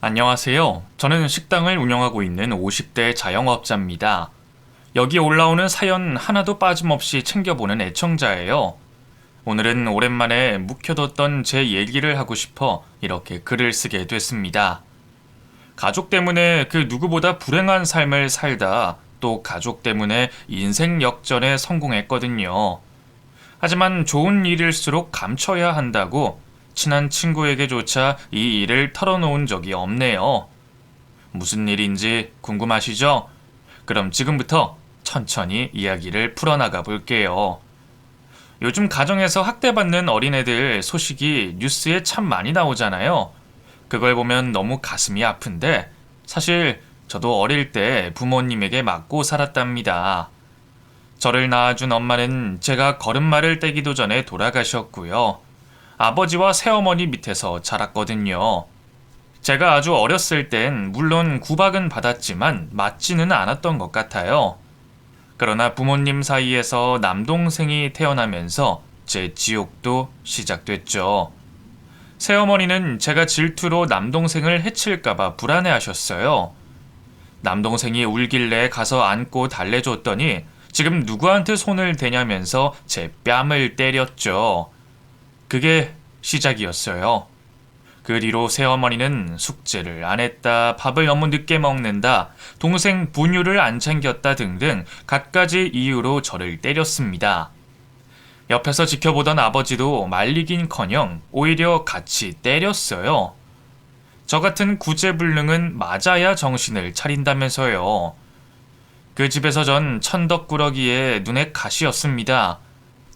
안녕하세요. 저는 식당을 운영하고 있는 50대 자영업자입니다. 여기 올라오는 사연 하나도 빠짐없이 챙겨보는 애청자예요. 오늘은 오랜만에 묵혀뒀던 제 얘기를 하고 싶어 이렇게 글을 쓰게 됐습니다. 가족 때문에 그 누구보다 불행한 삶을 살다 또 가족 때문에 인생 역전에 성공했거든요. 하지만 좋은 일일수록 감춰야 한다고 친한 친구에게조차 이 일을 털어놓은 적이 없네요. 무슨 일인지 궁금하시죠? 그럼 지금부터 천천히 이야기를 풀어나가 볼게요. 요즘 가정에서 학대받는 어린애들 소식이 뉴스에 참 많이 나오잖아요. 그걸 보면 너무 가슴이 아픈데 사실 저도 어릴 때 부모님에게 맞고 살았답니다. 저를 낳아준 엄마는 제가 걸음마를 떼기도 전에 돌아가셨고요. 아버지와 새어머니 밑에서 자랐거든요. 제가 아주 어렸을 땐 물론 구박은 받았지만 맞지는 않았던 것 같아요. 그러나 부모님 사이에서 남동생이 태어나면서 제 지옥도 시작됐죠. 새어머니는 제가 질투로 남동생을 해칠까봐 불안해하셨어요. 남동생이 울길래 가서 안고 달래줬더니 지금 누구한테 손을 대냐면서 제 뺨을 때렸죠. 그게 시작이었어요. 그 뒤로 새어머니는 숙제를 안 했다, 밥을 너무 늦게 먹는다, 동생 분유를 안 챙겼다 등등 갖가지 이유로 저를 때렸습니다. 옆에서 지켜보던 아버지도 말리긴커녕 오히려 같이 때렸어요. 저 같은 구제불능은 맞아야 정신을 차린다면서요. 그 집에서 전 천덕꾸러기에 눈에 가시였습니다.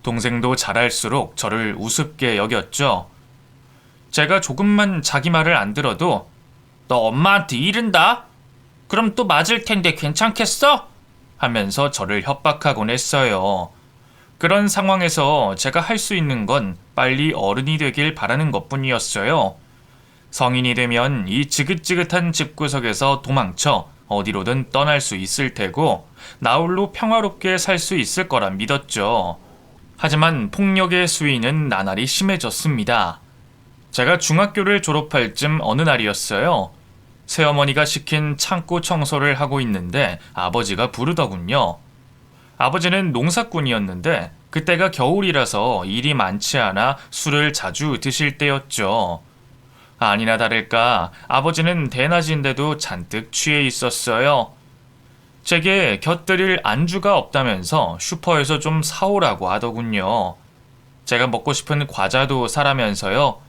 동생도 자랄수록 저를 우습게 여겼죠. 제가 조금만 자기 말을 안 들어도 너 엄마한테 이른다? 그럼 또 맞을 텐데 괜찮겠어? 하면서 저를 협박하곤 했어요. 그런 상황에서 제가 할 수 있는 건 빨리 어른이 되길 바라는 것뿐이었어요. 성인이 되면 이 지긋지긋한 집구석에서 도망쳐 어디로든 떠날 수 있을 테고 나홀로 평화롭게 살 수 있을 거라 믿었죠. 하지만 폭력의 수위는 나날이 심해졌습니다. 제가 중학교를 졸업할 쯤 어느 날이었어요. 새어머니가 시킨 창고 청소를 하고 있는데 아버지가 부르더군요. 아버지는 농사꾼이었는데 그때가 겨울이라서 일이 많지 않아 술을 자주 드실 때였죠. 아니나 다를까 아버지는 대낮인데도 잔뜩 취해 있었어요. 제게 곁들일 안주가 없다면서 슈퍼에서 좀 사오라고 하더군요. 제가 먹고 싶은 과자도 사라면서요.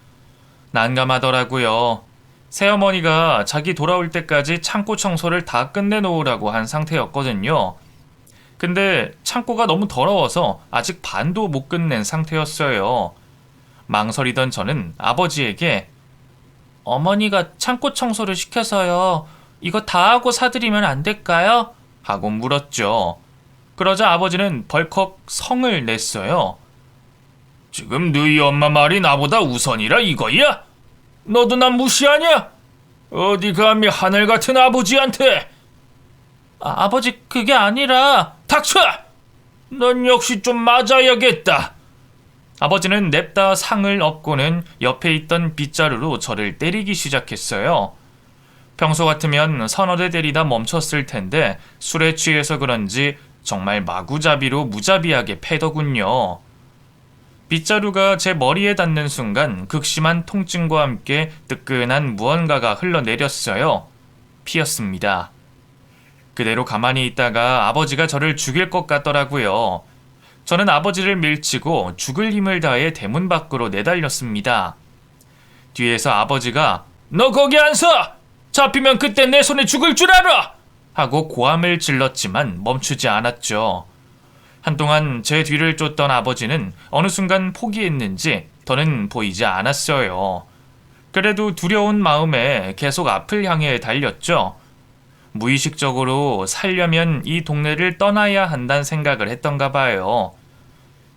난감하더라고요. 새어머니가 자기 돌아올 때까지 창고 청소를 다 끝내놓으라고 한 상태였거든요. 근데 창고가 너무 더러워서 아직 반도 못 끝낸 상태였어요. 망설이던 저는 아버지에게 어머니가 창고 청소를 시켜서요. 이거 다 하고 사드리면 안 될까요? 하고 물었죠. 그러자 아버지는 벌컥 성을 냈어요. 지금 너희 엄마 말이 나보다 우선이라 이거야? 너도 난 무시하냐? 어디 감히 하늘 같은 아버지한테? 아버지 그게 아니라 닥쳐! 넌 역시 좀 맞아야겠다. 아버지는 냅다 상을 엎고는 옆에 있던 빗자루로 저를 때리기 시작했어요. 평소 같으면 서너 대 때리다 멈췄을 텐데 술에 취해서 그런지 정말 마구잡이로 무자비하게 패더군요. 빗자루가 제 머리에 닿는 순간 극심한 통증과 함께 뜨끈한 무언가가 흘러내렸어요. 피였습니다. 그대로 가만히 있다가 아버지가 저를 죽일 것 같더라고요. 저는 아버지를 밀치고 죽을 힘을 다해 대문 밖으로 내달렸습니다. 뒤에서 아버지가 너 거기 안 서! 잡히면 그때 내 손에 죽을 줄 알아! 하고 고함을 질렀지만 멈추지 않았죠. 한동안 제 뒤를 쫓던 아버지는 어느 순간 포기했는지 더는 보이지 않았어요. 그래도 두려운 마음에 계속 앞을 향해 달렸죠. 무의식적으로 살려면 이 동네를 떠나야 한다는 생각을 했던가 봐요.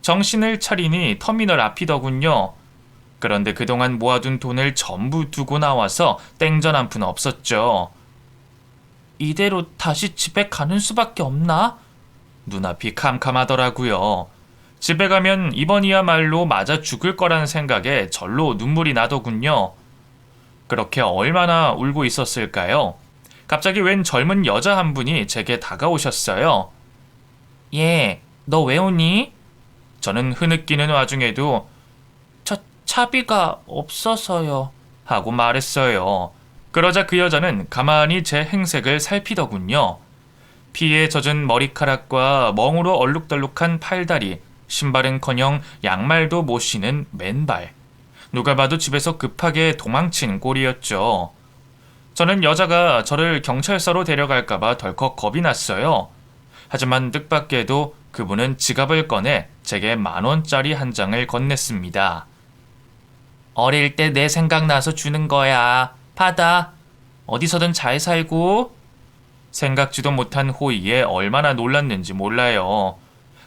정신을 차리니 터미널 앞이더군요. 그런데 그동안 모아둔 돈을 전부 두고 나와서 땡전 한 푼 없었죠. 이대로 다시 집에 가는 수밖에 없나? 눈앞이 캄캄하더라고요. 집에 가면 이번이야말로 맞아 죽을 거라는 생각에 절로 눈물이 나더군요. 그렇게 얼마나 울고 있었을까요? 갑자기 웬 젊은 여자 한 분이 제게 다가오셨어요. 예, 너 왜 오니? 저는 흐느끼는 와중에도 저 차비가 없어서요. 하고 말했어요. 그러자 그 여자는 가만히 제 행색을 살피더군요. 피에 젖은 머리카락과 멍으로 얼룩덜룩한 팔다리, 신발은커녕 양말도 못 신은 맨발. 누가 봐도 집에서 급하게 도망친 꼴이었죠. 저는 여자가 저를 경찰서로 데려갈까봐 덜컥 겁이 났어요. 하지만 뜻밖에도 그분은 지갑을 꺼내 제게 10,000원짜리 한 장을 건넸습니다. 어릴 때 내 생각나서 주는 거야. 받아. 어디서든 잘 살고. 생각지도 못한 호의에 얼마나 놀랐는지 몰라요.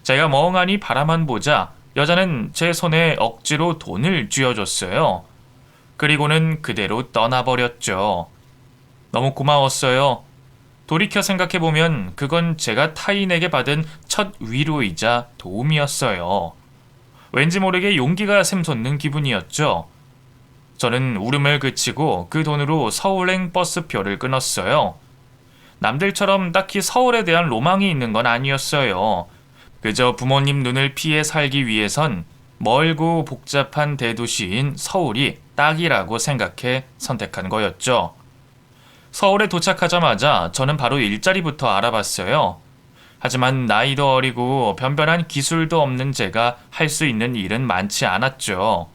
제가 멍하니 바라만 보자 여자는 제 손에 억지로 돈을 쥐어줬어요. 그리고는 그대로 떠나버렸죠. 너무 고마웠어요. 돌이켜 생각해보면 그건 제가 타인에게 받은 첫 위로이자 도움이었어요. 왠지 모르게 용기가 샘솟는 기분이었죠. 저는 울음을 그치고 그 돈으로 서울행 버스표를 끊었어요. 남들처럼 딱히 서울에 대한 로망이 있는 건 아니었어요. 그저 부모님 눈을 피해 살기 위해선 멀고 복잡한 대도시인 서울이 딱이라고 생각해 선택한 거였죠. 서울에 도착하자마자 저는 바로 일자리부터 알아봤어요. 하지만 나이도 어리고 변변한 기술도 없는 제가 할 수 있는 일은 많지 않았죠.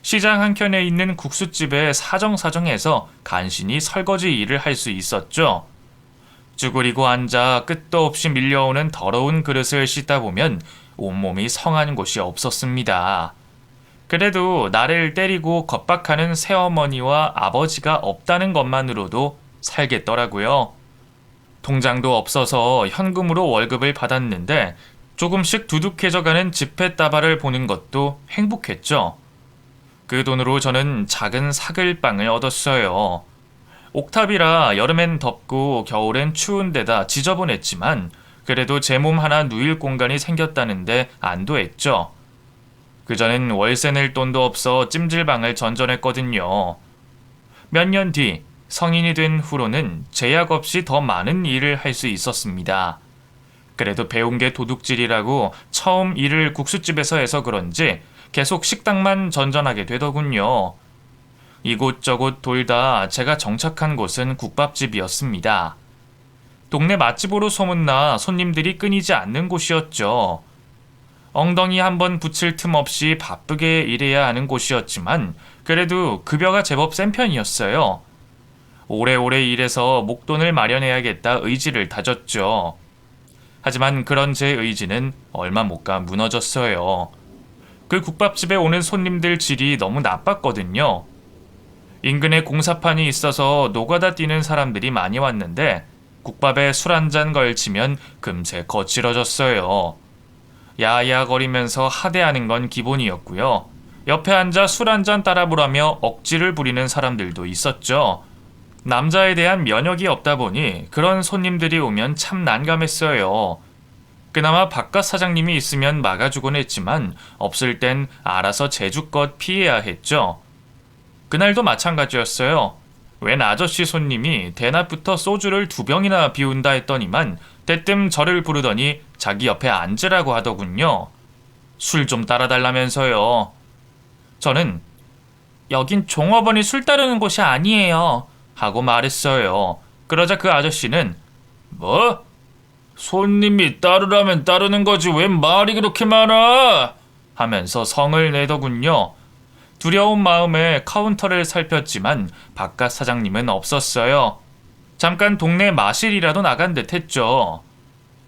시장 한켠에 있는 국수집에 사정사정해서 간신히 설거지 일을 할 수 있었죠. 쭈그리고 앉아 끝도 없이 밀려오는 더러운 그릇을 씻다 보면 온몸이 성한 곳이 없었습니다. 그래도 나를 때리고 겁박하는 새어머니와 아버지가 없다는 것만으로도 살겠더라고요. 통장도 없어서 현금으로 월급을 받았는데 조금씩 두둑해져가는 지폐다발을 보는 것도 행복했죠. 그 돈으로 저는 작은 사글빵을 얻었어요. 옥탑이라 여름엔 덥고 겨울엔 추운 데다 지저분했지만 그래도 제 몸 하나 누일 공간이 생겼다는데 안도했죠. 그전엔 월세 낼 돈도 없어 찜질방을 전전했거든요. 몇 년 뒤 성인이 된 후로는 제약 없이 더 많은 일을 할 수 있었습니다. 그래도 배운 게 도둑질이라고 처음 일을 국수집에서 해서 그런지 계속 식당만 전전하게 되더군요. 이곳저곳 돌다 제가 정착한 곳은 국밥집이었습니다. 동네 맛집으로 소문나 손님들이 끊이지 않는 곳이었죠. 엉덩이 한번 붙일 틈 없이 바쁘게 일해야 하는 곳이었지만 그래도 급여가 제법 센 편이었어요. 오래오래 일해서 목돈을 마련해야겠다 의지를 다졌죠. 하지만 그런 제 의지는 얼마 못 가 무너졌어요. 그 국밥집에 오는 손님들 질이 너무 나빴거든요. 인근에 공사판이 있어서 노가다 뛰는 사람들이 많이 왔는데 국밥에 술 한 잔 걸치면 금세 거칠어졌어요. 야야거리면서 하대하는 건 기본이었고요. 옆에 앉아 술 한 잔 따라 부라며 억지를 부리는 사람들도 있었죠. 남자에 대한 면역이 없다 보니 그런 손님들이 오면 참 난감했어요. 그나마 바깥 사장님이 있으면 막아주곤 했지만 없을 땐 알아서 제주껏 피해야 했죠. 그날도 마찬가지였어요. 웬 아저씨 손님이 대낮부터 소주를 2병이나 비운다 했더니만 대뜸 저를 부르더니 자기 옆에 앉으라고 하더군요. 술 좀 따라달라면서요. 저는 여긴 종업원이 술 따르는 곳이 아니에요 하고 말했어요. 그러자 그 아저씨는 뭐? 손님이 따르라면 따르는 거지 웬 말이 그렇게 많아? 하면서 성을 내더군요. 두려운 마음에 카운터를 살폈지만 바깥 사장님은 없었어요. 잠깐 동네 마실이라도 나간 듯 했죠.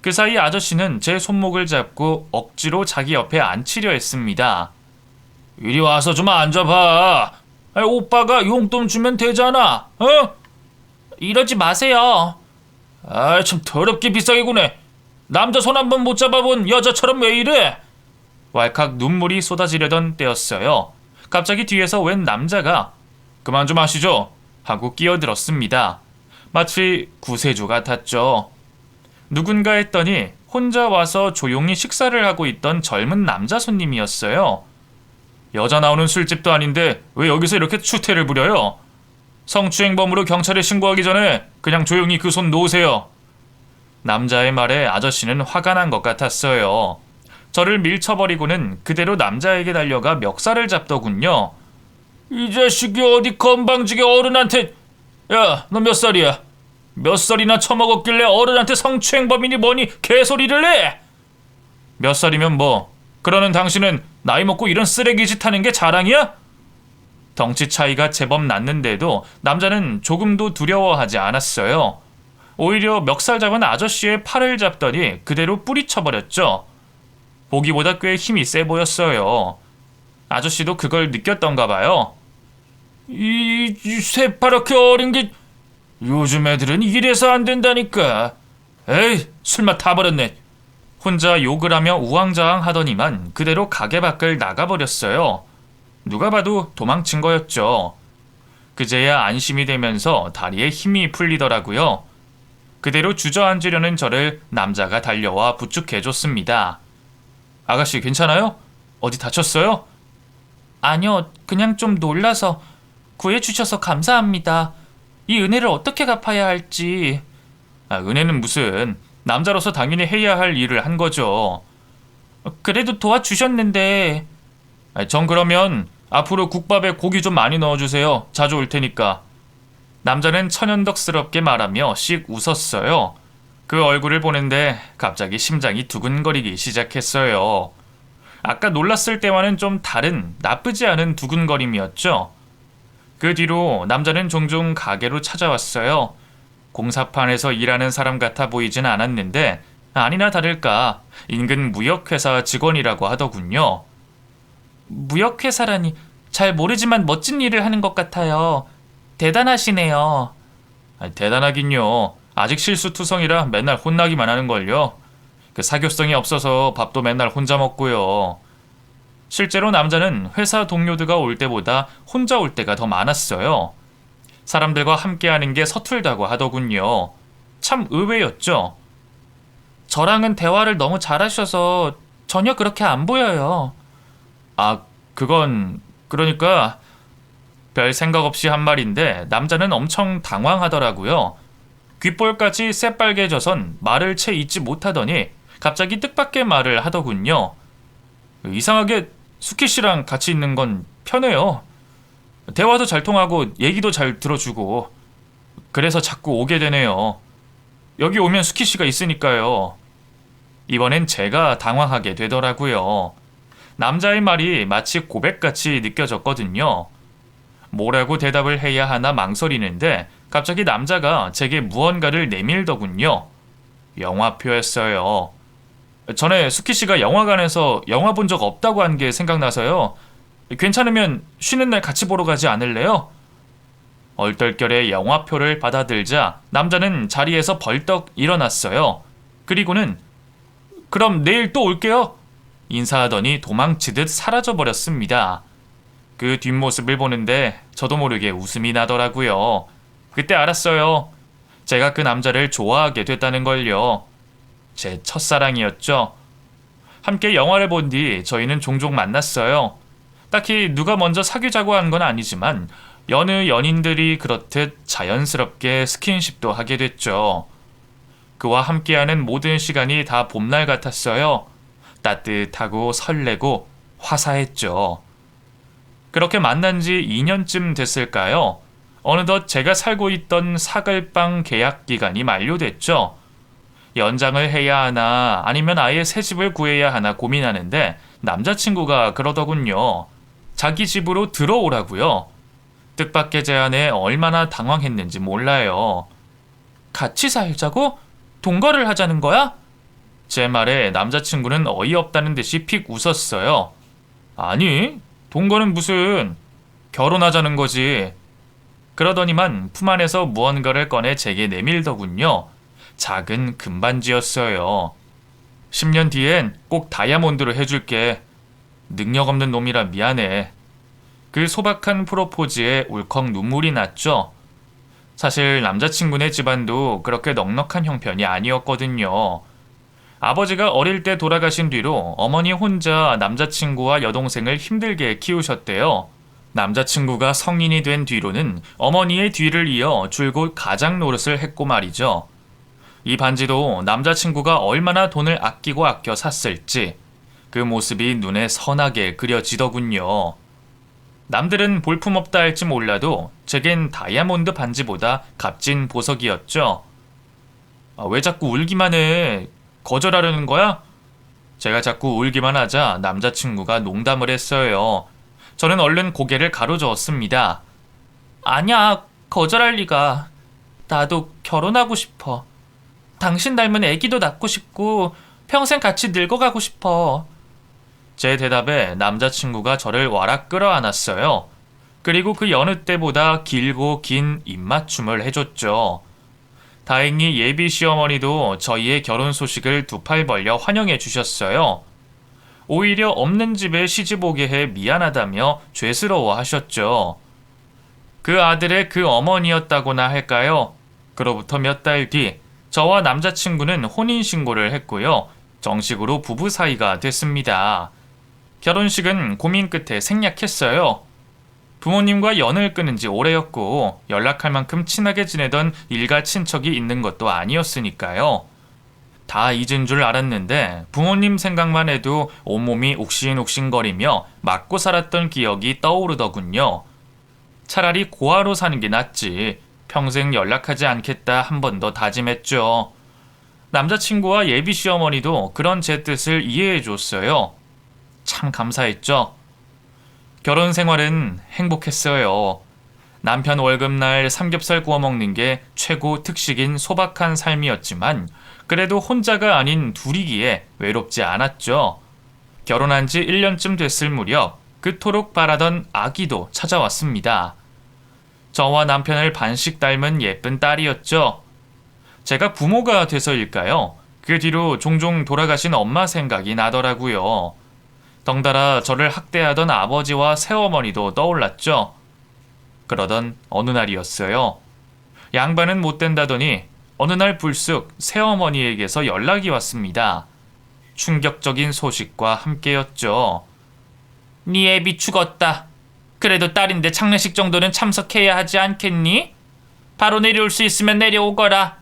그 사이 아저씨는 제 손목을 잡고 억지로 자기 옆에 앉히려 했습니다. 이리 와서 좀 앉아봐. 오빠가 용돈 주면 되잖아. 어? 이러지 마세요. 참 더럽게 비싸게 구네. 남자 손 한 번 못 잡아본 여자처럼 왜 이래? 왈칵 눈물이 쏟아지려던 때였어요. 갑자기 뒤에서 웬 남자가 그만 좀 하시죠 하고 끼어들었습니다. 마치 구세주 같았죠. 누군가 했더니 혼자 와서 조용히 식사를 하고 있던 젊은 남자 손님이었어요. 여자 나오는 술집도 아닌데 왜 여기서 이렇게 추태를 부려요? 성추행범으로 경찰에 신고하기 전에 그냥 조용히 그 손 놓으세요. 남자의 말에 아저씨는 화가 난 것 같았어요. 저를 밀쳐버리고는 그대로 남자에게 달려가 멱살을 잡더군요. 이 자식이 어디 건방지게 어른한테... 야, 너 몇 살이야? 몇 살이나 처먹었길래 어른한테 성추행범이니 뭐니 개소리를 해? 몇 살이면 뭐? 그러는 당신은 나이 먹고 이런 쓰레기짓 하는 게 자랑이야? 덩치 차이가 제법 났는데도 남자는 조금도 두려워하지 않았어요. 오히려 멱살 잡은 아저씨의 팔을 잡더니 그대로 뿌리쳐버렸죠. 보기보다 꽤 힘이 세 보였어요. 아저씨도 그걸 느꼈던가 봐요. 이 새파랗게 어린 게... 요즘 애들은 이래서 안 된다니까. 에이, 술맛 다 버렸네. 혼자 욕을 하며 우왕좌왕 하더니만 그대로 가게 밖을 나가버렸어요. 누가 봐도 도망친 거였죠. 그제야 안심이 되면서 다리에 힘이 풀리더라고요. 그대로 주저앉으려는 저를 남자가 달려와 부축해줬습니다. 아가씨 괜찮아요? 어디 다쳤어요? 아니요, 그냥 좀 놀라서. 구해주셔서 감사합니다. 이 은혜를 어떻게 갚아야 할지. 은혜는 무슨, 남자로서 당연히 해야 할 일을 한 거죠. 그래도 도와주셨는데. 전 그러면 앞으로 국밥에 고기 좀 많이 넣어주세요. 자주 올 테니까. 남자는 천연덕스럽게 말하며 씩 웃었어요. 그 얼굴을 보는데 갑자기 심장이 두근거리기 시작했어요. 아까 놀랐을 때와는 좀 다른 나쁘지 않은 두근거림이었죠. 그 뒤로 남자는 종종 가게로 찾아왔어요. 공사판에서 일하는 사람 같아 보이진 않았는데 아니나 다를까 인근 무역회사 직원이라고 하더군요. 무역회사라니 잘 모르지만 멋진 일을 하는 것 같아요. 대단하시네요. 대단하긴요. 아직 실수투성이라 맨날 혼나기만 하는걸요. 그 사교성이 없어서 밥도 맨날 혼자 먹고요. 실제로 남자는 회사 동료들과 올 때보다 혼자 올 때가 더 많았어요. 사람들과 함께하는 게 서툴다고 하더군요. 참 의외였죠. 저랑은 대화를 너무 잘하셔서 전혀 그렇게 안 보여요. 그건 그러니까 별 생각 없이 한 말인데 남자는 엄청 당황하더라고요. 귓볼까지 새빨개져선 말을 채 잇지 못하더니 갑자기 뜻밖의 말을 하더군요. 이상하게 수키 씨랑 같이 있는 건 편해요. 대화도 잘 통하고 얘기도 잘 들어주고 그래서 자꾸 오게 되네요. 여기 오면 수키 씨가 있으니까요. 이번엔 제가 당황하게 되더라고요. 남자의 말이 마치 고백같이 느껴졌거든요. 뭐라고 대답을 해야 하나 망설이는데 갑자기 남자가 제게 무언가를 내밀더군요. 영화표였어요. 전에 수키 씨가 영화관에서 영화 본 적 없다고 한 게 생각나서요. 괜찮으면 쉬는 날 같이 보러 가지 않을래요? 얼떨결에 영화표를 받아들자 남자는 자리에서 벌떡 일어났어요. 그리고는 그럼 내일 또 올게요. 인사하더니 도망치듯 사라져버렸습니다. 그 뒷모습을 보는데 저도 모르게 웃음이 나더라고요. 그때 알았어요. 제가 그 남자를 좋아하게 됐다는 걸요. 제 첫사랑이었죠. 함께 영화를 본 뒤 저희는 종종 만났어요. 딱히 누가 먼저 사귀자고 한 건 아니지만 여느 연인들이 그렇듯 자연스럽게 스킨십도 하게 됐죠. 그와 함께하는 모든 시간이 다 봄날 같았어요. 따뜻하고 설레고 화사했죠. 그렇게 만난 지 2년쯤 됐을까요? 어느덧 제가 살고 있던 사글방 계약 기간이 만료됐죠. 연장을 해야 하나 아니면 아예 새 집을 구해야 하나 고민하는데 남자친구가 그러더군요. 자기 집으로 들어오라고요. 뜻밖의 제안에 얼마나 당황했는지 몰라요. 같이 살자고? 동거를 하자는 거야? 제 말에 남자친구는 어이없다는 듯이 픽 웃었어요. 아니, 동거는 무슨... 결혼하자는 거지. 그러더니만 품 안에서 무언가를 꺼내 제게 내밀더군요. 작은 금반지였어요. 10년 뒤엔 꼭 다이아몬드로 해줄게. 능력 없는 놈이라 미안해. 그 소박한 프로포즈에 울컥 눈물이 났죠. 사실 남자친구네 집안도 그렇게 넉넉한 형편이 아니었거든요. 아버지가 어릴 때 돌아가신 뒤로 어머니 혼자 남자친구와 여동생을 힘들게 키우셨대요. 남자친구가 성인이 된 뒤로는 어머니의 뒤를 이어 줄곧 가장 노릇을 했고 말이죠. 이 반지도 남자친구가 얼마나 돈을 아끼고 아껴 샀을지 그 모습이 눈에 선하게 그려지더군요. 남들은 볼품없다 할지 몰라도 제겐 다이아몬드 반지보다 값진 보석이었죠. 왜 자꾸 울기만 해? 거절하려는 거야? 제가 자꾸 울기만 하자 남자친구가 농담을 했어요. 저는 얼른 고개를 가로저었습니다. 아니야, 거절할 리가. 나도 결혼하고 싶어. 당신 닮은 애기도 낳고 싶고 평생 같이 늙어가고 싶어. 제 대답에 남자친구가 저를 와락 끌어안았어요. 그리고 그 여느 때보다 길고 긴 입맞춤을 해줬죠. 다행히 예비 시어머니도 저희의 결혼 소식을 두 팔 벌려 환영해 주셨어요. 오히려 없는 집에 시집 오게 해 미안하다며 죄스러워 하셨죠. 그 아들의 그 어머니였다고나 할까요? 그로부터 몇 달 뒤 저와 남자친구는 혼인신고를 했고요. 정식으로 부부 사이가 됐습니다. 결혼식은 고민 끝에 생략했어요. 부모님과 연을 끊은 지 오래였고 연락할 만큼 친하게 지내던 일가 친척이 있는 것도 아니었으니까요. 다 잊은 줄 알았는데 부모님 생각만 해도 온몸이 옥신옥신거리며 맞고 살았던 기억이 떠오르더군요. 차라리 고아로 사는 게 낫지. 평생 연락하지 않겠다 한 번 더 다짐했죠. 남자친구와 예비 시어머니도 그런 제 뜻을 이해해 줬어요. 참 감사했죠. 결혼 생활은 행복했어요. 남편 월급날 삼겹살 구워 먹는 게 최고 특식인 소박한 삶이었지만 그래도 혼자가 아닌 둘이기에 외롭지 않았죠. 결혼한 지 1년쯤 됐을 무렵 그토록 바라던 아기도 찾아왔습니다. 저와 남편을 반씩 닮은 예쁜 딸이었죠. 제가 부모가 돼서일까요? 그 뒤로 종종 돌아가신 엄마 생각이 나더라고요. 덩달아 저를 학대하던 아버지와 새어머니도 떠올랐죠. 그러던 어느 날이었어요. 양반은 못 된다더니 어느 날 불쑥 새어머니에게서 연락이 왔습니다. 충격적인 소식과 함께였죠. 네 애비 죽었다. 그래도 딸인데 장례식 정도는 참석해야 하지 않겠니? 바로 내려올 수 있으면 내려오거라.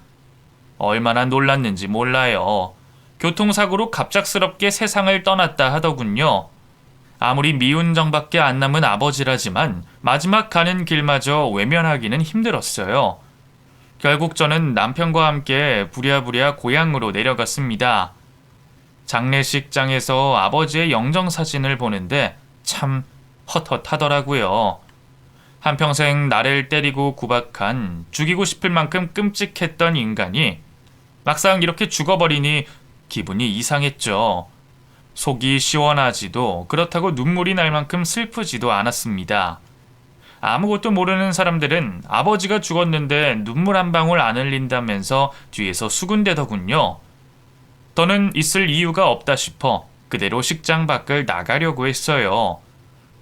얼마나 놀랐는지 몰라요. 교통사고로 갑작스럽게 세상을 떠났다 하더군요. 아무리 미운 정밖에 안 남은 아버지라지만 마지막 가는 길마저 외면하기는 힘들었어요. 결국 저는 남편과 함께 부랴부랴 고향으로 내려갔습니다. 장례식장에서 아버지의 영정사진을 보는데 참 헛헛하더라고요. 한평생 나를 때리고 구박한 죽이고 싶을 만큼 끔찍했던 인간이 막상 이렇게 죽어버리니 기분이 이상했죠. 속이 시원하지도 그렇다고 눈물이 날 만큼 슬프지도 않았습니다. 아무것도 모르는 사람들은 아버지가 죽었는데 눈물 한 방울 안 흘린다면서 뒤에서 수군대더군요. 더는 있을 이유가 없다 싶어 그대로 식장 밖을 나가려고 했어요.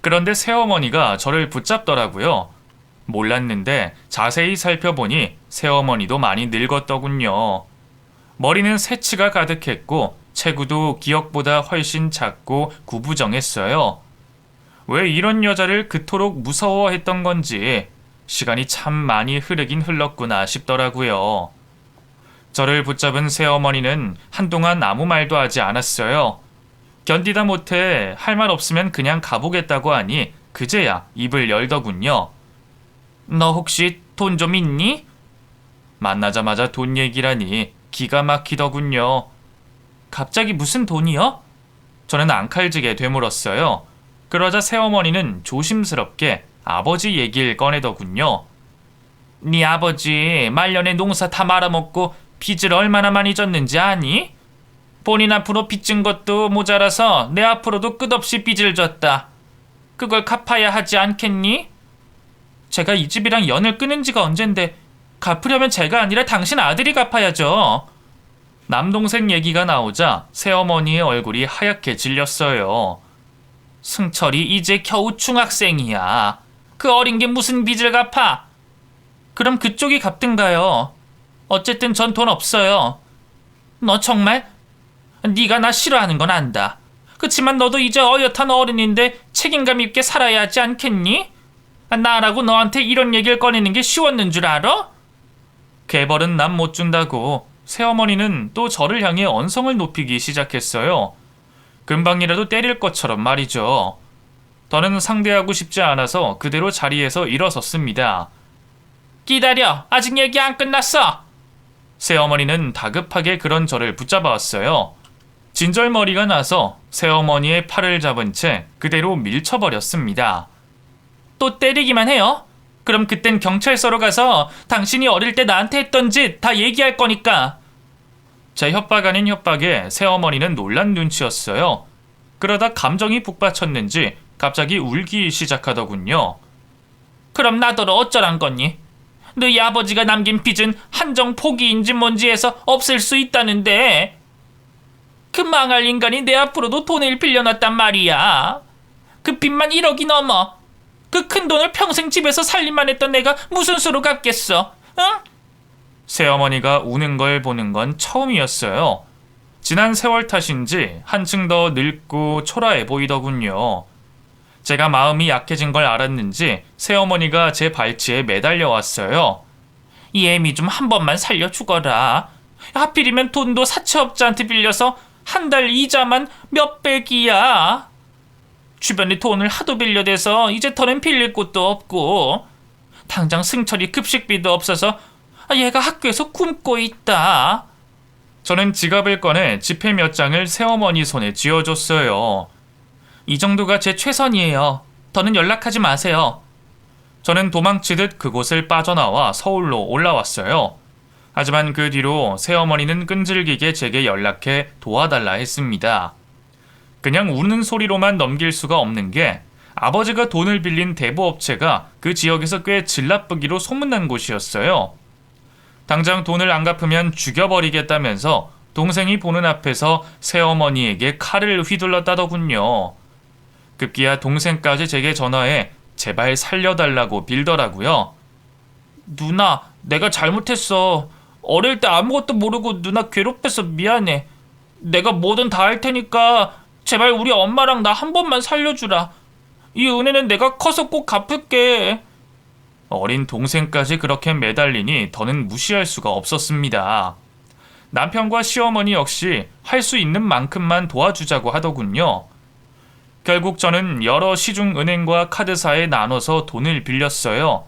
그런데 새어머니가 저를 붙잡더라고요. 몰랐는데 자세히 살펴보니 새어머니도 많이 늙었더군요. 머리는 새치가 가득했고 체구도 기억보다 훨씬 작고 구부정했어요. 왜 이런 여자를 그토록 무서워했던 건지 시간이 참 많이 흐르긴 흘렀구나 싶더라고요. 저를 붙잡은 새어머니는 한동안 아무 말도 하지 않았어요. 견디다 못해 할 말 없으면 그냥 가보겠다고 하니 그제야 입을 열더군요. 너 혹시 돈 좀 있니? 만나자마자 돈 얘기라니 기가 막히더군요. 갑자기 무슨 돈이요? 저는 앙칼지게 되물었어요. 그러자 새어머니는 조심스럽게 아버지 얘기를 꺼내더군요. 네 아버지 말년에 농사 다 말아먹고 빚을 얼마나 많이 졌는지 아니? 본인 앞으로 빚진 것도 모자라서 내 앞으로도 끝없이 빚을 졌다. 그걸 갚아야 하지 않겠니? 제가 이 집이랑 연을 끊은 지가 언젠데 갚으려면 제가 아니라 당신 아들이 갚아야죠. 남동생 얘기가 나오자 새어머니의 얼굴이 하얗게 질렸어요. 승철이 이제 겨우 중학생이야. 그 어린 게 무슨 빚을 갚아? 그럼 그쪽이 갚든가요. 어쨌든 전 돈 없어요. 너 정말? 네가 나 싫어하는 건 안다. 그치만 너도 이제 어엿한 어른인데 책임감 있게 살아야 하지 않겠니? 나라고 너한테 이런 얘기를 꺼내는 게 쉬웠는 줄 알아? 개벌은 남 못 준다고 새어머니는 또 저를 향해 언성을 높이기 시작했어요. 금방이라도 때릴 것처럼 말이죠. 더는 상대하고 싶지 않아서 그대로 자리에서 일어섰습니다. 기다려, 아직 얘기 안 끝났어. 새어머니는 다급하게 그런 저를 붙잡아왔어요. 진절머리가 나서 새어머니의 팔을 잡은 채 그대로 밀쳐버렸습니다. 또 때리기만 해요? 그럼 그땐 경찰서로 가서 당신이 어릴 때 나한테 했던 짓 다 얘기할 거니까. 제 협박 아닌 협박에 새어머니는 놀란 눈치였어요. 그러다 감정이 북받쳤는지 갑자기 울기 시작하더군요. 그럼 나더러 어쩌란 거니? 너희 아버지가 남긴 빚은 한정 포기인지 뭔지 해서 없앨 수 있다는데 그 망할 인간이 내 앞으로도 돈을 빌려놨단 말이야. 그 빚만 1억이 넘어. 그 큰 돈을 평생 집에서 살림만 했던 내가 무슨 수로 갚겠어? 응? 새어머니가 우는 걸 보는 건 처음이었어요. 지난 세월 탓인지 한층 더 늙고 초라해 보이더군요. 제가 마음이 약해진 걸 알았는지 새어머니가 제 발치에 매달려 왔어요. 이 애미 좀 한 번만 살려 죽어라. 하필이면 돈도 사채업자한테 빌려서 한 달 이자만 몇백이야. 주변에 돈을 하도 빌려대서 이제 더는 빌릴 곳도 없고 당장 승철이 급식비도 없어서 얘가 학교에서 굶고 있다. 저는 지갑을 꺼내 지폐 몇 장을 새어머니 손에 쥐어줬어요. 이 정도가 제 최선이에요. 더는 연락하지 마세요. 저는 도망치듯 그곳을 빠져나와 서울로 올라왔어요. 하지만 그 뒤로 새어머니는 끈질기게 제게 연락해 도와달라 했습니다. 그냥 우는 소리로만 넘길 수가 없는 게 아버지가 돈을 빌린 대부업체가 그 지역에서 꽤 질나쁘기로 소문난 곳이었어요. 당장 돈을 안 갚으면 죽여버리겠다면서 동생이 보는 앞에서 새어머니에게 칼을 휘둘렀다더군요. 급기야 동생까지 제게 전화해 제발 살려달라고 빌더라고요. 누나, 내가 잘못했어. 어릴 때 아무것도 모르고 누나 괴롭혀서 미안해. 내가 뭐든 다 할 테니까 제발 우리 엄마랑 나 한 번만 살려주라. 이 은혜는 내가 커서 꼭 갚을게. 어린 동생까지 그렇게 매달리니 더는 무시할 수가 없었습니다. 남편과 시어머니 역시 할 수 있는 만큼만 도와주자고 하더군요. 결국 저는 여러 시중은행과 카드사에 나눠서 돈을 빌렸어요.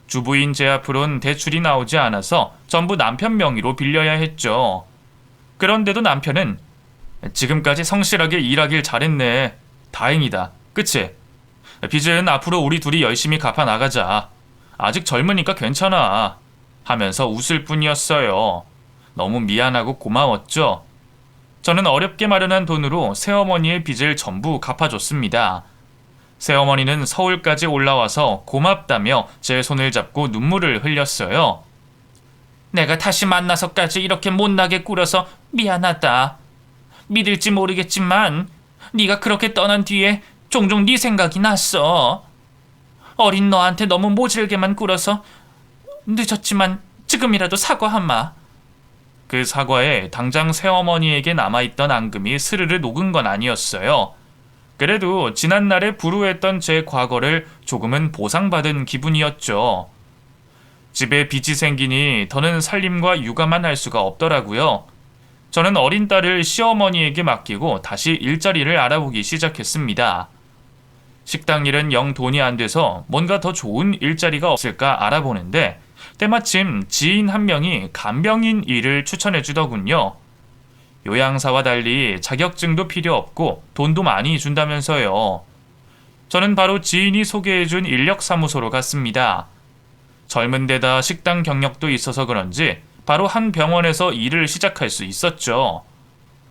주부인 제 앞으론 대출이 나오지 않아서 전부 남편 명의로 빌려야 했죠. 그런데도 남편은 지금까지 성실하게 일하길 잘했네. 다행이다. 그치? 빚은 앞으로 우리 둘이 열심히 갚아 나가자. 아직 젊으니까 괜찮아. 하면서 웃을 뿐이었어요. 너무 미안하고 고마웠죠. 저는 어렵게 마련한 돈으로 새어머니의 빚을 전부 갚아줬습니다. 새어머니는 서울까지 올라와서 고맙다며 제 손을 잡고 눈물을 흘렸어요. 내가 다시 만나서까지 이렇게 못나게 굴어서 미안하다. 믿을지 모르겠지만 네가 그렇게 떠난 뒤에 종종 네 생각이 났어. 어린 너한테 너무 모질게만 굴어서 늦었지만 지금이라도 사과하마. 그 사과에 당장 새어머니에게 남아있던 앙금이 스르르 녹은 건 아니었어요. 그래도 지난날에 불우했던 제 과거를 조금은 보상받은 기분이었죠. 집에 빚이 생기니 더는 살림과 육아만 할 수가 없더라고요. 저는 어린 딸을 시어머니에게 맡기고 다시 일자리를 알아보기 시작했습니다. 식당 일은 영 돈이 안 돼서 뭔가 더 좋은 일자리가 없을까 알아보는데 때마침 지인 한 명이 간병인 일을 추천해 주더군요. 요양사와 달리 자격증도 필요 없고 돈도 많이 준다면서요. 저는 바로 지인이 소개해준 인력사무소로 갔습니다. 젊은 데다 식당 경력도 있어서 그런지 바로 한 병원에서 일을 시작할 수 있었죠.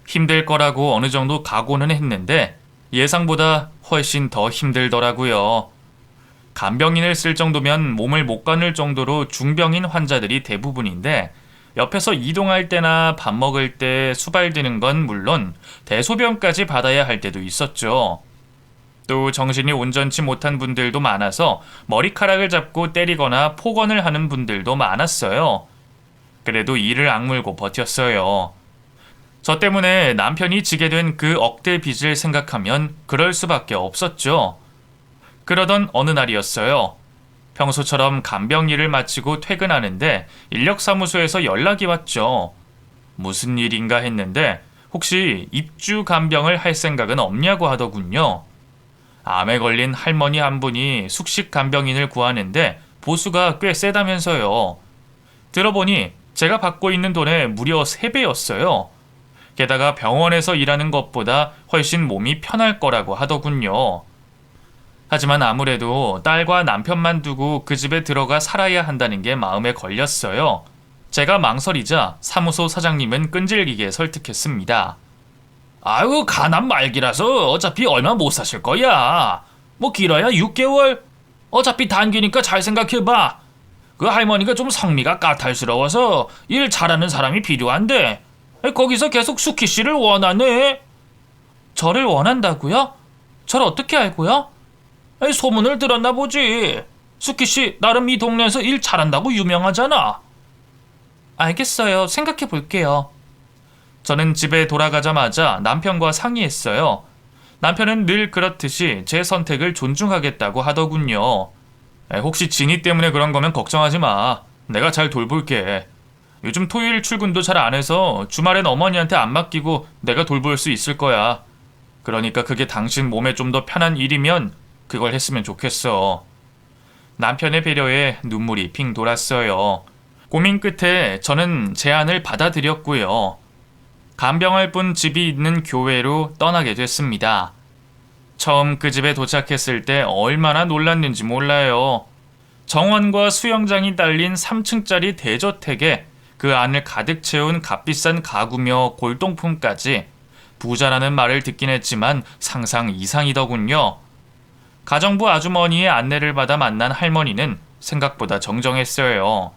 힘들 거라고 어느 정도 각오는 했는데 예상보다 훨씬 더 힘들더라고요. 간병인을 쓸 정도면 몸을 못 가눌 정도로 중병인 환자들이 대부분인데 옆에서 이동할 때나 밥 먹을 때 수발드는 건 물론 대소변까지 받아야 할 때도 있었죠. 또 정신이 온전치 못한 분들도 많아서 머리카락을 잡고 때리거나 폭언을 하는 분들도 많았어요. 그래도 이를 악물고 버텼어요. 저 때문에 남편이 지게 된 그 억대 빚을 생각하면 그럴 수밖에 없었죠. 그러던 어느 날이었어요. 평소처럼 간병 일을 마치고 퇴근하는데 인력사무소에서 연락이 왔죠. 무슨 일인가 했는데 혹시 입주 간병을 할 생각은 없냐고 하더군요. 암에 걸린 할머니 한 분이 숙식 간병인을 구하는데 보수가 꽤 세다면서요. 들어보니 제가 받고 있는 돈의 무려 3배였어요. 게다가 병원에서 일하는 것보다 훨씬 몸이 편할 거라고 하더군요. 하지만 아무래도 딸과 남편만 두고 그 집에 들어가 살아야 한다는 게 마음에 걸렸어요. 제가 망설이자 사무소 사장님은 끈질기게 설득했습니다. 아유, 가난 말기라서 어차피 얼마 못 사실 거야. 뭐 길어야 6개월? 어차피 단기니까 잘 생각해봐. 그 할머니가 좀 성미가 까탈스러워서 일 잘하는 사람이 필요한데 거기서 계속 수키 씨를 원하네. 저를 원한다고요? 저를 어떻게 알고요? 소문을 들었나 보지. 수키 씨 나름 이 동네에서 일 잘한다고 유명하잖아. 알겠어요. 생각해 볼게요. 저는 집에 돌아가자마자 남편과 상의했어요. 남편은 늘 그렇듯이 제 선택을 존중하겠다고 하더군요. 혹시 진이 때문에 그런 거면 걱정하지 마. 내가 잘 돌볼게. 요즘 토요일 출근도 잘 안 해서 주말엔 어머니한테 안 맡기고 내가 돌볼 수 있을 거야. 그러니까 그게 당신 몸에 좀 더 편한 일이면 그걸 했으면 좋겠어. 남편의 배려에 눈물이 핑 돌았어요. 고민 끝에 저는 제안을 받아들였고요. 간병할 분 집이 있는 교회로 떠나게 됐습니다. 처음 그 집에 도착했을 때 얼마나 놀랐는지 몰라요. 정원과 수영장이 딸린 3층짜리 대저택에 그 안을 가득 채운 값비싼 가구며 골동품까지 부자라는 말을 듣긴 했지만 상상 이상이더군요. 가정부 아주머니의 안내를 받아 만난 할머니는 생각보다 정정했어요.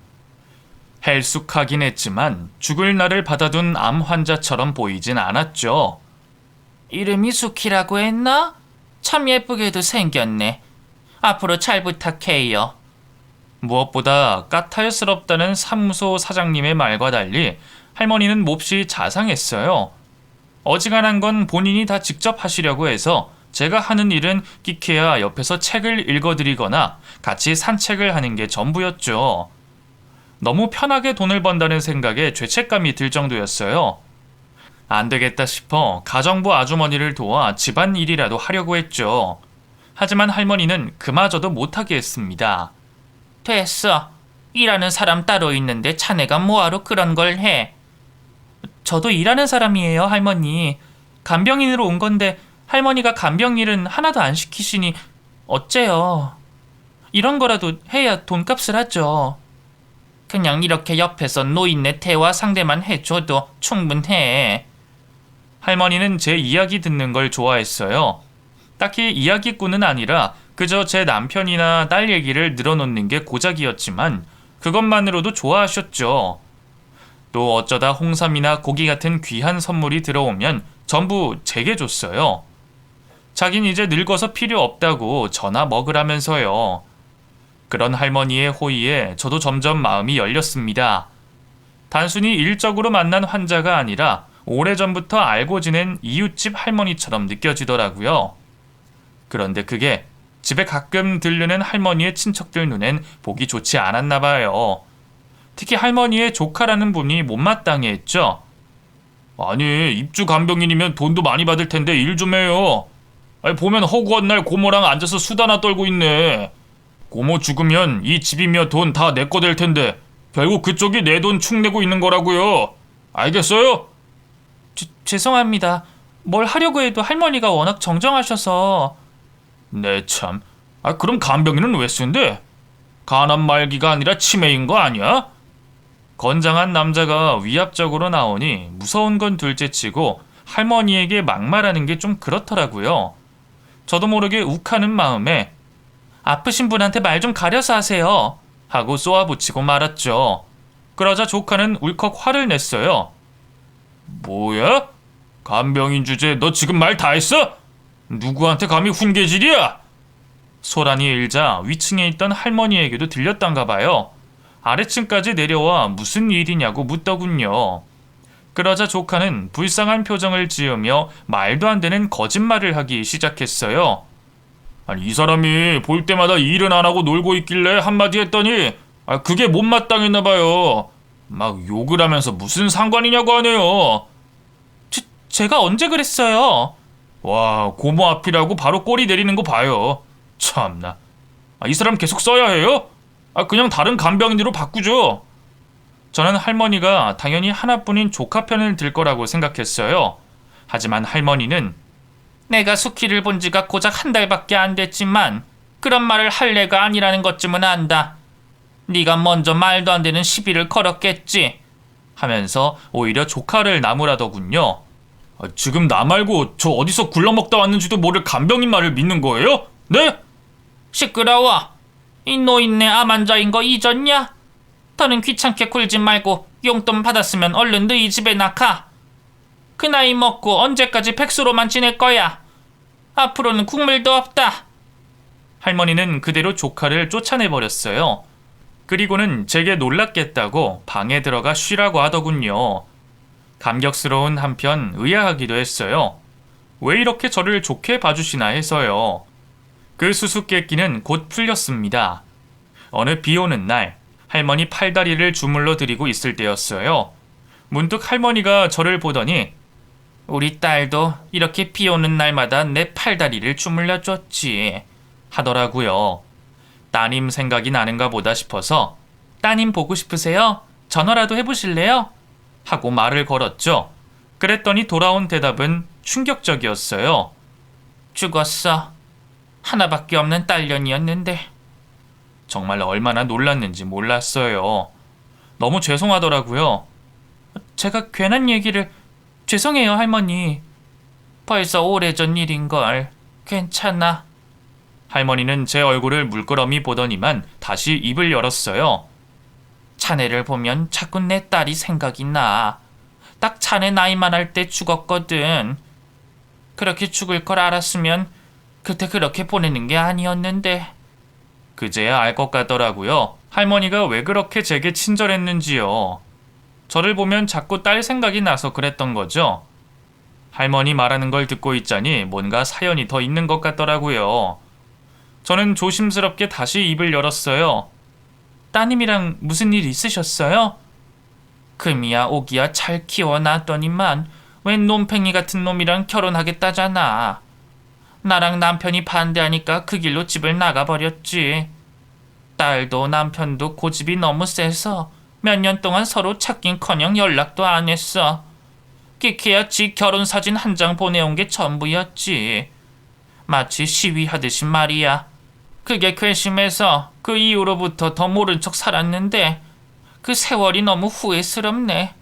헬쑥하긴 했지만 죽을 날을 받아둔 암 환자처럼 보이진 않았죠. 이름이 수키라고 했나? 참 예쁘게도 생겼네. 앞으로 잘 부탁해요. 무엇보다 까탈스럽다는 사무소 사장님의 말과 달리 할머니는 몹시 자상했어요. 어지간한 건 본인이 다 직접 하시려고 해서 제가 하는 일은 끼케야 옆에서 책을 읽어드리거나 같이 산책을 하는 게 전부였죠. 너무 편하게 돈을 번다는 생각에 죄책감이 들 정도였어요. 안 되겠다 싶어 가정부 아주머니를 도와 집안일이라도 하려고 했죠. 하지만 할머니는 그마저도 못하게 했습니다. 됐어. 일하는 사람 따로 있는데 자네가 뭐하러 그런 걸 해? 저도 일하는 사람이에요, 할머니. 간병인으로 온 건데 할머니가 간병 일은 하나도 안 시키시니 어째요? 이런 거라도 해야 돈값을 하죠. 그냥 이렇게 옆에서 노인네 대화 상대만 해줘도 충분해. 할머니는 제 이야기 듣는 걸 좋아했어요. 딱히 이야기꾼은 아니라 그저 제 남편이나 딸 얘기를 늘어놓는 게 고작이었지만 그것만으로도 좋아하셨죠. 또 어쩌다 홍삼이나 고기 같은 귀한 선물이 들어오면 전부 제게 줬어요. 자긴 이제 늙어서 필요 없다고 저나 먹으라면서요. 그런 할머니의 호의에 저도 점점 마음이 열렸습니다. 단순히 일적으로 만난 환자가 아니라 오래전부터 알고 지낸 이웃집 할머니처럼 느껴지더라고요. 그런데 그게 집에 가끔 들르는 할머니의 친척들 눈엔 보기 좋지 않았나 봐요. 특히 할머니의 조카라는 분이 못마땅해 했죠. 아니, 입주 간병인이면 돈도 많이 받을 텐데 일 좀 해요. 아니, 보면 허구한 날 고모랑 앉아서 수다나 떨고 있네. 고모 죽으면 이 집이며 돈 다 내 거 될 텐데 결국 그쪽이 내 돈 축내고 있는 거라고요. 알겠어요? 죄송합니다. 뭘 하려고 해도 할머니가 워낙 정정하셔서. 네 참. 그럼 간병인은 왜 쓴대? 간암 말기가 아니라 치매인 거 아니야? 건장한 남자가 위압적으로 나오니 무서운 건 둘째치고 할머니에게 막말하는 게 좀 그렇더라고요. 저도 모르게 욱하는 마음에 아프신 분한테 말 좀 가려서 하세요 하고 쏘아붙이고 말았죠. 그러자 조카는 울컥 화를 냈어요. 뭐야? 간병인 주제 너 지금 말 다 했어? 누구한테 감히 훈계질이야? 소란이 일자 위층에 있던 할머니에게도 들렸단가 봐요. 아래층까지 내려와 무슨 일이냐고 묻더군요. 그러자 조카는 불쌍한 표정을 지으며 말도 안 되는 거짓말을 하기 시작했어요. 아니, 이 사람이 볼 때마다 일은 안 하고 놀고 있길래 한마디 했더니 그게 못마땅했나 봐요. 막 욕을 하면서 무슨 상관이냐고 하네요. 제가 언제 그랬어요? 와, 고모 앞이라고 바로 꼬리 내리는 거 봐요. 참나. 이 사람 계속 써야 해요? 그냥 다른 간병인으로 바꾸죠. 저는 할머니가 당연히 하나뿐인 조카 편을 들 거라고 생각했어요. 하지만 할머니는 내가 수키를 본 지가 고작 한 달밖에 안 됐지만 그런 말을 할 애가 아니라는 것쯤은 안다. 네가 먼저 말도 안 되는 시비를 걸었겠지 하면서 오히려 조카를 나무라더군요. 지금 나 말고 저 어디서 굴러먹다 왔는지도 모를 간병인 말을 믿는 거예요? 네? 시끄러워. 이 노인네 암환자인 거 잊었냐? 더는 귀찮게 굴지 말고 용돈 받았으면 얼른 너희 집에 나가. 그 나이 먹고 언제까지 백수로만 지낼 거야? 앞으로는 국물도 없다. 할머니는 그대로 조카를 쫓아내버렸어요. 그리고는 제게 놀랐겠다고 방에 들어가 쉬라고 하더군요. 감격스러운 한편 의아하기도 했어요. 왜 이렇게 저를 좋게 봐주시나 해서요. 그 수수께끼는 곧 풀렸습니다. 어느 비 오는 날 할머니 팔다리를 주물러 드리고 있을 때였어요. 문득 할머니가 저를 보더니 우리 딸도 이렇게 비 오는 날마다 내 팔다리를 주물러 줬지 하더라고요. 따님 생각이 나는가 보다 싶어서 따님 보고 싶으세요? 전화라도 해보실래요? 하고 말을 걸었죠. 그랬더니 돌아온 대답은 충격적이었어요. 죽었어. 하나밖에 없는 딸년이었는데. 정말 얼마나 놀랐는지 몰랐어요. 너무 죄송하더라고요. 제가 괜한 얘기를... 죄송해요, 할머니. 벌써 오래전 일인걸. 괜찮아. 할머니는 제 얼굴을 물끄러미 보더니만 다시 입을 열었어요. 자네를 보면 자꾸 내 딸이 생각이 나. 딱 자네 나이만 할 때 죽었거든. 그렇게 죽을 걸 알았으면 그때 그렇게 보내는 게 아니었는데. 그제야 알 것 같더라고요. 할머니가 왜 그렇게 제게 친절했는지요. 저를 보면 자꾸 딸 생각이 나서 그랬던 거죠. 할머니 말하는 걸 듣고 있자니 뭔가 사연이 더 있는 것 같더라고요. 저는 조심스럽게 다시 입을 열었어요. 따님이랑 무슨 일 있으셨어요? 금이야 오기야 잘 키워놨더니만 웬 놈팽이 같은 놈이랑 결혼하겠다잖아. 나랑 남편이 반대하니까 그 길로 집을 나가버렸지. 딸도 남편도 고집이 너무 세서 몇 년 동안 서로 찾긴커녕 연락도 안 했어. 끼케야 지 결혼사진 한 장 보내온 게 전부였지. 마치 시위하듯이 말이야. 그게 괘씸해서 그 이후로부터 더 모른 척 살았는데 그 세월이 너무 후회스럽네.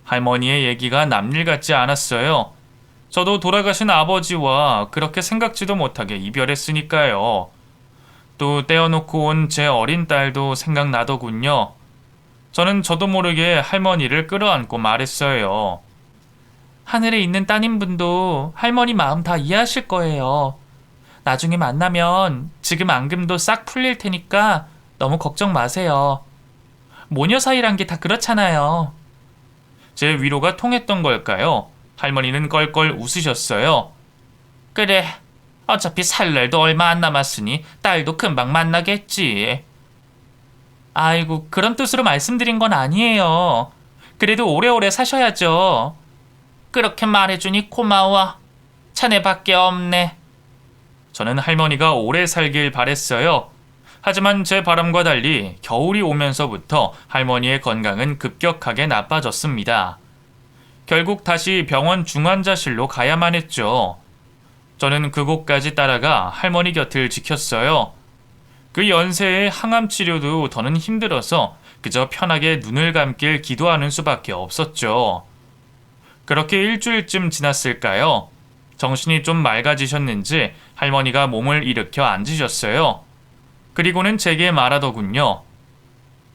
할머니의 얘기가 남일 같지 않았어요. 저도 돌아가신 아버지와 그렇게 생각지도 못하게 이별했으니까요. 또 떼어놓고 온 제 어린 딸도 생각나더군요. 저는 저도 모르게 할머니를 끌어안고 말했어요. 하늘에 있는 따님분도 할머니 마음 다 이해하실 거예요. 나중에 만나면 지금 앙금도 싹 풀릴 테니까 너무 걱정 마세요. 모녀 사이란 게 다 그렇잖아요. 제 위로가 통했던 걸까요? 할머니는 껄껄 웃으셨어요. 그래, 어차피 살 날도 얼마 안 남았으니 딸도 금방 만나겠지. 아이고, 그런 뜻으로 말씀드린 건 아니에요. 그래도 오래오래 사셔야죠. 그렇게 말해주니 고마워. 자네밖에 없네. 저는 할머니가 오래 살길 바랬어요. 하지만 제 바람과 달리 겨울이 오면서부터 할머니의 건강은 급격하게 나빠졌습니다. 결국 다시 병원 중환자실로 가야만 했죠. 저는 그곳까지 따라가 할머니 곁을 지켰어요. 그 연세에 항암 치료도 더는 힘들어서 그저 편하게 눈을 감길 기도하는 수밖에 없었죠. 그렇게 일주일쯤 지났을까요? 정신이 좀 맑아지셨는지 할머니가 몸을 일으켜 앉으셨어요. 그리고는 제게 말하더군요.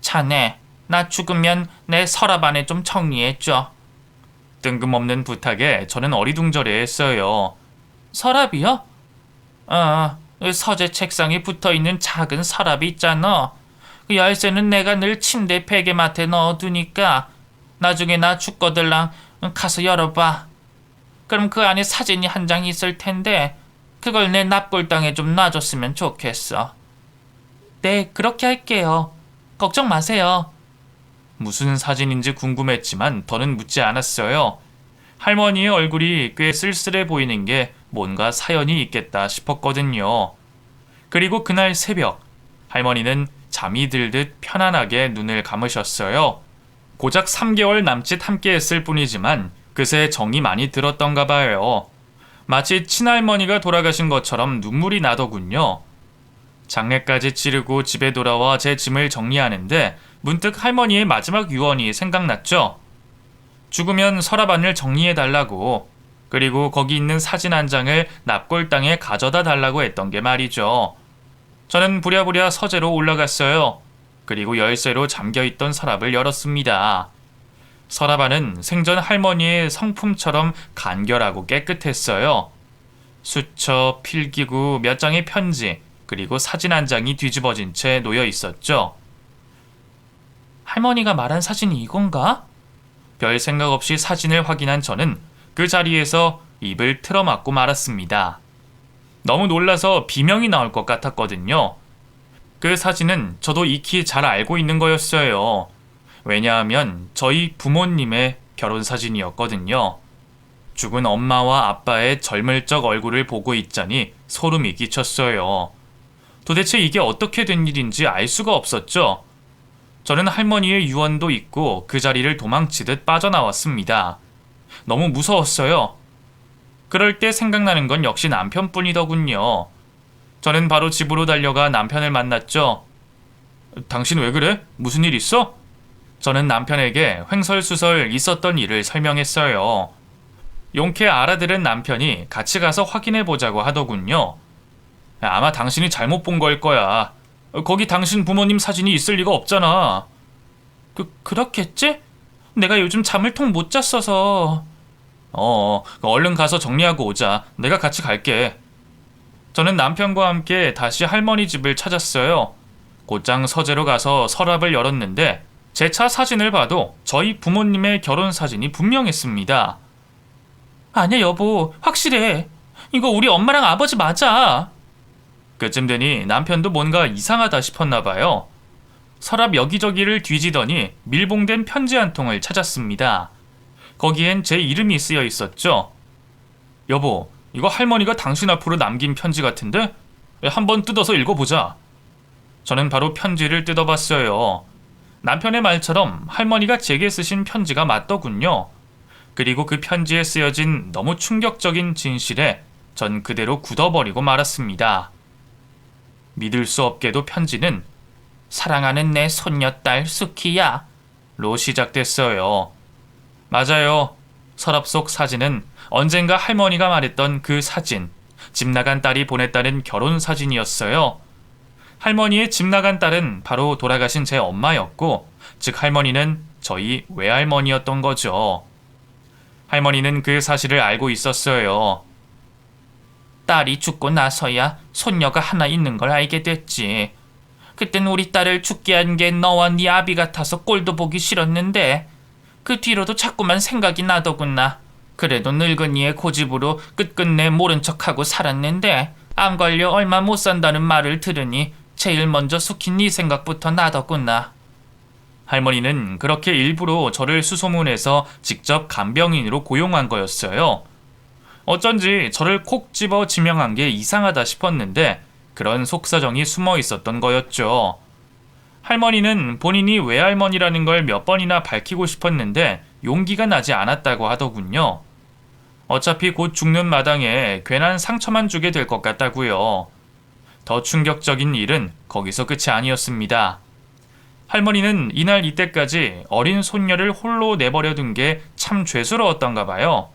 자네, 나 죽으면 내 서랍 안에 좀 정리해줘. 뜬금없는 부탁에 저는 어리둥절해했어요. 서랍이요? 서재 책상에 붙어있는 작은 서랍이 있잖아. 그 열쇠는 내가 늘 침대 베개맡에 넣어두니까 나중에 나 죽거들랑 가서 열어봐. 그럼 그 안에 사진이 한 장 있을 텐데 그걸 내 납골당에 좀 놔줬으면 좋겠어. 네, 그렇게 할게요. 걱정 마세요. 무슨 사진인지 궁금했지만 더는 묻지 않았어요. 할머니의 얼굴이 꽤 쓸쓸해 보이는 게 뭔가 사연이 있겠다 싶었거든요. 그리고 그날 새벽, 할머니는 잠이 들듯 편안하게 눈을 감으셨어요. 고작 3개월 남짓 함께 했을 뿐이지만 그새 정이 많이 들었던가 봐요. 마치 친할머니가 돌아가신 것처럼 눈물이 나더군요. 장례까지 치르고 집에 돌아와 제 짐을 정리하는데 문득 할머니의 마지막 유언이 생각났죠. 죽으면 서랍안을 정리해달라고, 그리고 거기 있는 사진 한 장을 납골당에 가져다 달라고 했던 게 말이죠. 저는 부랴부랴 서재로 올라갔어요. 그리고 열쇠로 잠겨있던 서랍을 열었습니다. 서랍안은 생전 할머니의 성품처럼 간결하고 깨끗했어요. 수첩, 필기구, 몇 장의 편지, 그리고 사진 한 장이 뒤집어진 채 놓여 있었죠. 할머니가 말한 사진이 이건가? 별 생각 없이 사진을 확인한 저는 그 자리에서 입을 틀어막고 말았습니다. 너무 놀라서 비명이 나올 것 같았거든요. 그 사진은 저도 익히 잘 알고 있는 거였어요. 왜냐하면 저희 부모님의 결혼 사진이었거든요. 죽은 엄마와 아빠의 젊을 적 얼굴을 보고 있자니 소름이 끼쳤어요. 도대체 이게 어떻게 된 일인지 알 수가 없었죠. 저는 할머니의 유언도 잊고 그 자리를 도망치듯 빠져나왔습니다. 너무 무서웠어요. 그럴 때 생각나는 건 역시 남편뿐이더군요. 저는 바로 집으로 달려가 남편을 만났죠. 당신 왜 그래? 무슨 일 있어? 저는 남편에게 횡설수설 있었던 일을 설명했어요. 용케 알아들은 남편이 같이 가서 확인해 보자고 하더군요. 아마 당신이 잘못 본 걸 거야. 거기 당신 부모님 사진이 있을 리가 없잖아. 그렇겠지? 내가 요즘 잠을 통 못 잤어서. 얼른 가서 정리하고 오자. 내가 같이 갈게. 저는 남편과 함께 다시 할머니 집을 찾았어요. 곧장 서재로 가서 서랍을 열었는데 제 차 사진을 봐도 저희 부모님의 결혼 사진이 분명했습니다. 아니야 여보, 확실해. 이거 우리 엄마랑 아버지 맞아. 그쯤 되니 남편도 뭔가 이상하다 싶었나 봐요. 서랍 여기저기를 뒤지더니 밀봉된 편지 한 통을 찾았습니다. 거기엔 제 이름이 쓰여 있었죠. 여보, 이거 할머니가 당신 앞으로 남긴 편지 같은데? 한번 뜯어서 읽어보자. 저는 바로 편지를 뜯어봤어요. 남편의 말처럼 할머니가 제게 쓰신 편지가 맞더군요. 그리고 그 편지에 쓰여진 너무 충격적인 진실에 전 그대로 굳어버리고 말았습니다. 믿을 수 없게도 편지는 사랑하는 내 손녀딸 수키야 로 시작됐어요. 맞아요. 서랍 속 사진은 언젠가 할머니가 말했던 그 사진, 집 나간 딸이 보냈다는 결혼 사진이었어요. 할머니의 집 나간 딸은 바로 돌아가신 제 엄마였고, 즉 할머니는 저희 외할머니였던 거죠. 할머니는 그 사실을 알고 있었어요. 딸이 죽고 나서야 손녀가 하나 있는 걸 알게 됐지. 그땐 우리 딸을 죽게 한 게 너와 네 아비 같아서 꼴도 보기 싫었는데 그 뒤로도 자꾸만 생각이 나더구나. 그래도 늙은이의 고집으로 끝끝내 모른 척하고 살았는데 암 걸려 얼마 못 산다는 말을 들으니 제일 먼저 숙인 네 생각부터 나더구나. 할머니는 그렇게 일부러 저를 수소문해서 직접 간병인으로 고용한 거였어요. 어쩐지 저를 콕 집어 지명한 게 이상하다 싶었는데 그런 속사정이 숨어 있었던 거였죠. 할머니는 본인이 외할머니라는 걸 몇 번이나 밝히고 싶었는데 용기가 나지 않았다고 하더군요. 어차피 곧 죽는 마당에 괜한 상처만 주게 될 것 같다고요. 더 충격적인 일은 거기서 끝이 아니었습니다. 할머니는 이날 이때까지 어린 손녀를 홀로 내버려 둔 게 참 죄스러웠던가 봐요.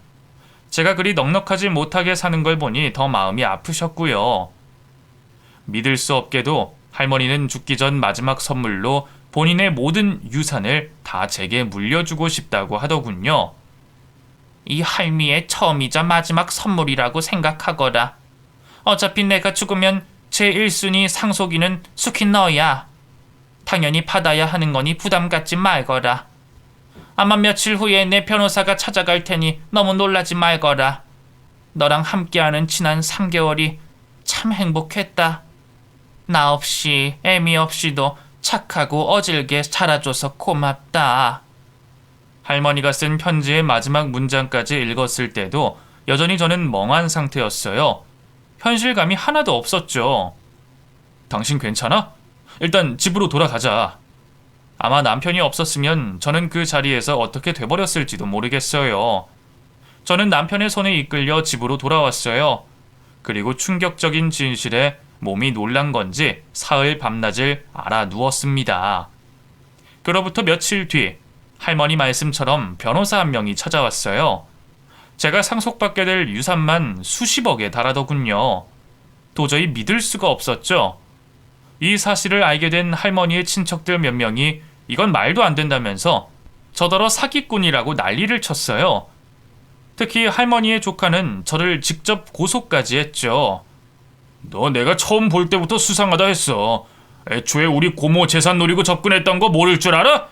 제가 그리 넉넉하지 못하게 사는 걸 보니 더 마음이 아프셨고요. 믿을 수 없게도 할머니는 죽기 전 마지막 선물로 본인의 모든 유산을 다 제게 물려주고 싶다고 하더군요. 이 할미의 처음이자 마지막 선물이라고 생각하거라. 어차피 내가 죽으면 제1순위 상속인은 숙인 너야. 당연히 받아야 하는 거니 부담 갖지 말거라. 아마 며칠 후에 내 변호사가 찾아갈 테니 너무 놀라지 말거라. 너랑 함께하는 지난 3개월이 참 행복했다. 나 없이 애미 없이도 착하고 어질게 자라줘서 고맙다. 할머니가 쓴 편지의 마지막 문장까지 읽었을 때도 여전히 저는 멍한 상태였어요. 현실감이 하나도 없었죠. 당신 괜찮아? 일단 집으로 돌아가자. 아마 남편이 없었으면 저는 그 자리에서 어떻게 돼버렸을지도 모르겠어요. 저는 남편의 손에 이끌려 집으로 돌아왔어요. 그리고 충격적인 진실에 몸이 놀란 건지 사흘 밤낮을 알아 누웠습니다. 그로부터 며칠 뒤 할머니 말씀처럼 변호사 한 명이 찾아왔어요. 제가 상속받게 될 유산만 수십억에 달하더군요. 도저히 믿을 수가 없었죠. 이 사실을 알게 된 할머니의 친척들 몇 명이 이건 말도 안 된다면서 저더러 사기꾼이라고 난리를 쳤어요. 특히 할머니의 조카는 저를 직접 고소까지 했죠. 너 내가 처음 볼 때부터 수상하다 했어. 애초에 우리 고모 재산 노리고 접근했던 거 모를 줄 알아?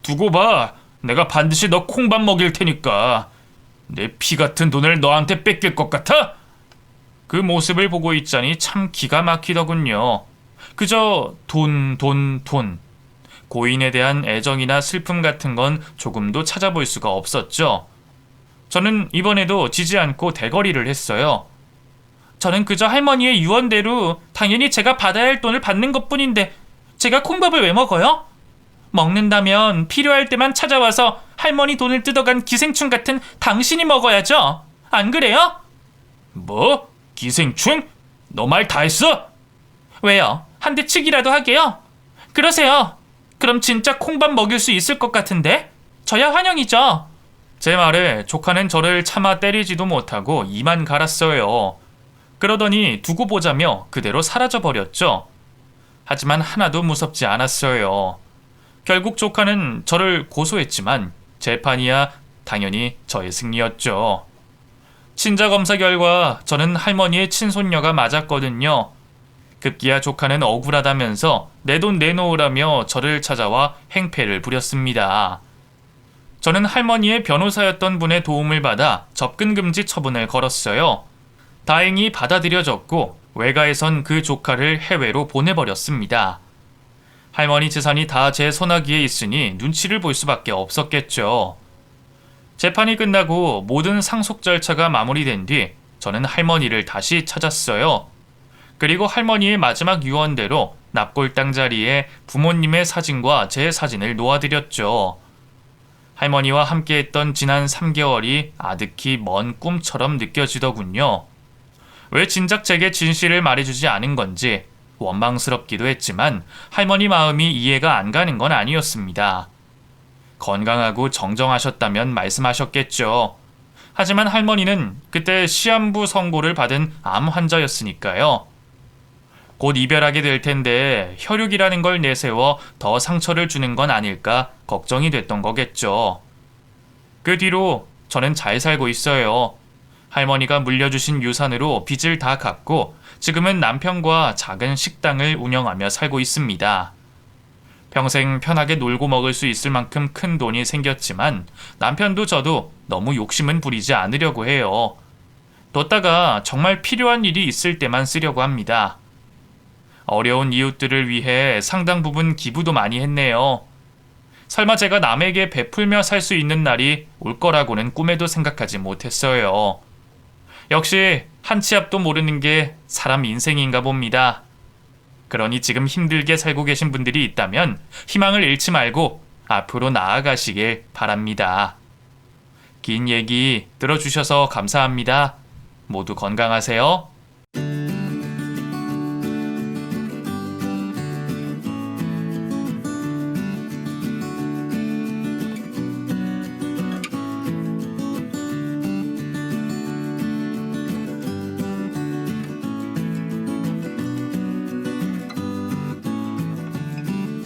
두고 봐. 내가 반드시 너 콩밥 먹일 테니까. 내 피 같은 돈을 너한테 뺏길 것 같아? 그 모습을 보고 있자니 참 기가 막히더군요. 그저 돈. 고인에 대한 애정이나 슬픔 같은 건 조금도 찾아볼 수가 없었죠. 저는 이번에도 지지 않고 대거리를 했어요. 저는 그저 할머니의 유언대로 당연히 제가 받아야 할 돈을 받는 것뿐인데 제가 콩밥을 왜 먹어요? 먹는다면 필요할 때만 찾아와서 할머니 돈을 뜯어간 기생충 같은 당신이 먹어야죠. 안 그래요? 뭐? 기생충? 너 말 다 했어? 왜요? 한 대 치기라도 하게요? 그러세요. 그럼 진짜 콩밥 먹일 수 있을 것 같은데? 저야 환영이죠. 제 말에 조카는 저를 차마 때리지도 못하고 이만 갈았어요. 그러더니 두고 보자며 그대로 사라져버렸죠. 하지만 하나도 무섭지 않았어요. 결국 조카는 저를 고소했지만 재판이야 당연히 저의 승리였죠. 친자검사 결과 저는 할머니의 친손녀가 맞았거든요. 급기야 조카는 억울하다면서 내 돈 내놓으라며 저를 찾아와 행패를 부렸습니다. 저는 할머니의 변호사였던 분의 도움을 받아 접근금지 처분을 걸었어요. 다행히 받아들여졌고 외가에선 그 조카를 해외로 보내버렸습니다. 할머니 재산이 다 제 손아귀에 있으니 눈치를 볼 수밖에 없었겠죠. 재판이 끝나고 모든 상속 절차가 마무리된 뒤 저는 할머니를 다시 찾았어요. 그리고 할머니의 마지막 유언대로 납골당 자리에 부모님의 사진과 제 사진을 놓아드렸죠. 할머니와 함께했던 지난 3개월이 아득히 먼 꿈처럼 느껴지더군요. 왜 진작 제게 진실을 말해주지 않은 건지 원망스럽기도 했지만 할머니 마음이 이해가 안 가는 건 아니었습니다. 건강하고 정정하셨다면 말씀하셨겠죠. 하지만 할머니는 그때 시한부 선고를 받은 암 환자였으니까요. 곧 이별하게 될 텐데 혈육이라는 걸 내세워 더 상처를 주는 건 아닐까 걱정이 됐던 거겠죠. 그 뒤로 저는 잘 살고 있어요. 할머니가 물려주신 유산으로 빚을 다 갚고 지금은 남편과 작은 식당을 운영하며 살고 있습니다. 평생 편하게 놀고 먹을 수 있을 만큼 큰 돈이 생겼지만 남편도 저도 너무 욕심은 부리지 않으려고 해요. 뒀다가 정말 필요한 일이 있을 때만 쓰려고 합니다. 어려운 이웃들을 위해 상당 부분 기부도 많이 했네요. 설마 제가 남에게 베풀며 살 수 있는 날이 올 거라고는 꿈에도 생각하지 못했어요. 역시 한 치 앞도 모르는 게 사람 인생인가 봅니다. 그러니 지금 힘들게 살고 계신 분들이 있다면 희망을 잃지 말고 앞으로 나아가시길 바랍니다. 긴 얘기 들어주셔서 감사합니다. 모두 건강하세요.